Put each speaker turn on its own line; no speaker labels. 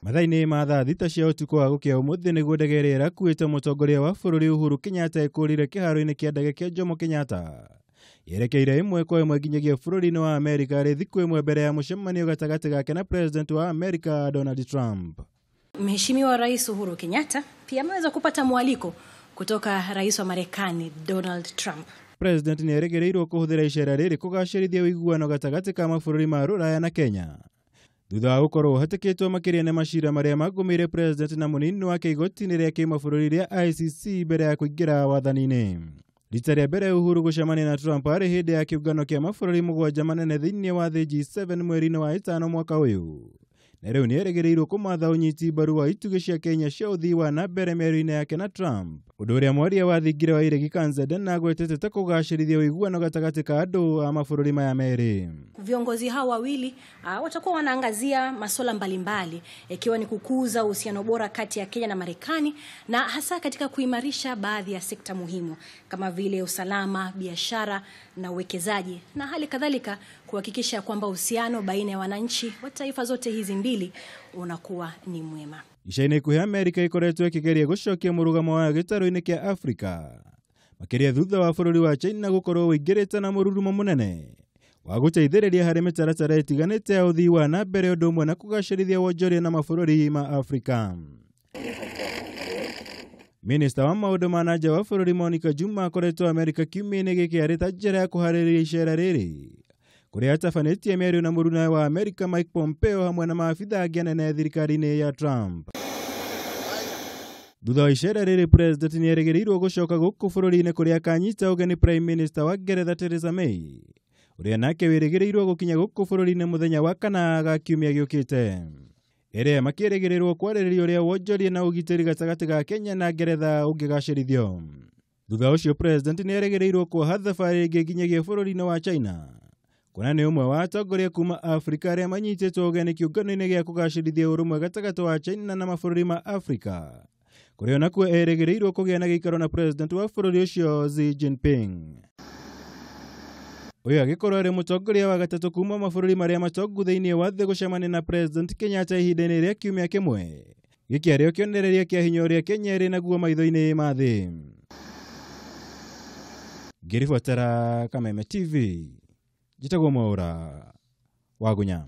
Mathaini ma thaa thita cia utuku wa gukia umuthi niguo ndege ĩrĩa ĩrakuĩte mũtongoria wa bũrũri Uhuru Kenyatta ĩkũrire kĩharo-inĩ kĩa ndege kĩa Jomo Kenyatta. Yerekeire 1-1 nginyagia bũrũri-inĩ wa Amerika arĩ thikũ ĩmwe mbere ya mũcemanio gatagatĩ gake na President wa Amerika Donald Trump.
Mheshimiwa Rais Uhuru Kenyatta pia ameweza kupata mwaliko kutoka Rais wa Marekani Donald Trump.
President nĩ erĩgĩrĩirwo kũhũthĩra icera rĩrĩ kũgacĩrithia ũiguano gatagatĩ ka mabũrũri ma Rũraya na Kenya. Thutha wa gũkorwo hatĩkĩtwo makĩria nĩ macira marĩa magũmĩire President na mũnini wake igoti-inĩ rĩa kĩmabũrũri rĩa ICC mbere ya kũingĩra wathani-inĩ. Rita rĩa mbere Uhuru gũcemania na Trump arĩ hĩndĩ ya kĩũngano kĩa mabũrũri mũgwanja manene thĩinĩ wa thĩ G7 mweri-inĩ wa ĩtano mwaka ũyũ. Na rĩu nĩ erĩgĩrĩirwo kũmatha ũnyiti mbaru wa itugĩ cia Kenya cia ũthii wa na mbere mĩario-inĩ yake na Trump. Ũndũ ũrĩa mwaria wa thingira wa Iregi Kanzeden agwetete ta kũgacĩrithia ũiguano gatagatĩ ka andũ a mabũrũri maya merĩ.
Viongozi hao wawili watakuwa wanaangazia masuala mbalimbali ikiwa ni kukuza uhusiano bora kati ya Kenya na Marekani na hasa katika kuimarisha baadhi ya sekta muhimu kama vile usalama, biashara na uwekezaji, na hali kadhalika kuhakikisha kwamba uhusiano baina ya wananchi wa taifa zote hizi mbili unakuwa ni mwema.
Ica-inĩ ikuhĩ Amerika ĩkoretwo ĩkĩgeria gũcokia mũrugamo wa gĩtarũ-inĩ kĩa Afrika makĩria thutha wa bũrũri wa China gũkorwo wĩingĩrĩte na mũrurumo mũnene wa gũteithĩrĩria harĩ mĩtaratara ĩtiganĩte ya ũthii wa na mbere ũndũ ũmwe na kũgacĩrithia wonjoria na mabũrũri ma Afrika. Minista wa maũndũ ma nanja wa bũrũri Monica Juma akoretwo Amerika kiumia-inĩ gĩkĩ arĩ ta njĩra ya kũharĩrĩria icera rĩrĩ kũrĩa atabanĩtie mĩario na mũrunani wa Amerika Mike Pompeo hamwe na maabitha angĩ anene thirikari-inĩ ya Trump. Thutha wa icera rĩrĩ, President nĩ erĩgĩrĩirwo gũcoka gũkũ bũrũri-inĩ kũrĩa akanyita ũgeni Prime Minister wa Ngeretha Theresa May, ũrĩa nake wĩrĩgĩrĩirwo gũkinya gũkũ bũrũri-inĩ mũthenya wa kana ga kiumia gĩũkĩte. Erĩa makĩrĩgĩrĩrwo kwarĩrĩria ũrĩa wonjoria na ũgitĩri gatagatĩ ga Kenya na Ngeretha ũngĩgacĩrithio. Thutha ũcio, President nĩ erĩgĩrĩirwo kuoha thabarĩ ĩngĩ nginyagia bũrũri-inĩ wa China, kuna nĩ ũmwe wa atongoria kuma Afrika arĩa manyitĩtwo ũgeni kĩũngano-inĩ gĩa kũgacĩrithia ũrũmwe gatagatĩ wa China na mabũrũri ma Afrika, kũrĩa nakuo erĩgĩrĩirwo kũgĩa na gĩikaro na President wa bũrũri ũcio Xi Jinping. Ũyũ agĩkorwo arĩ mũtongoria wa gatatũ kuma mabũrũri marĩa matongu thĩinĩ wa thĩ gũcemania na President Kenyatta ihinda-inĩ rĩa kiumia kĩmwe, gĩkĩ arĩ kĩonereria kĩa hinya ũrĩa Kenya ĩrĩ naguo maitho-inĩ ma thĩ. Ngĩribotera Kameme TV, njĩtagwo Mwaũra wa Gunya.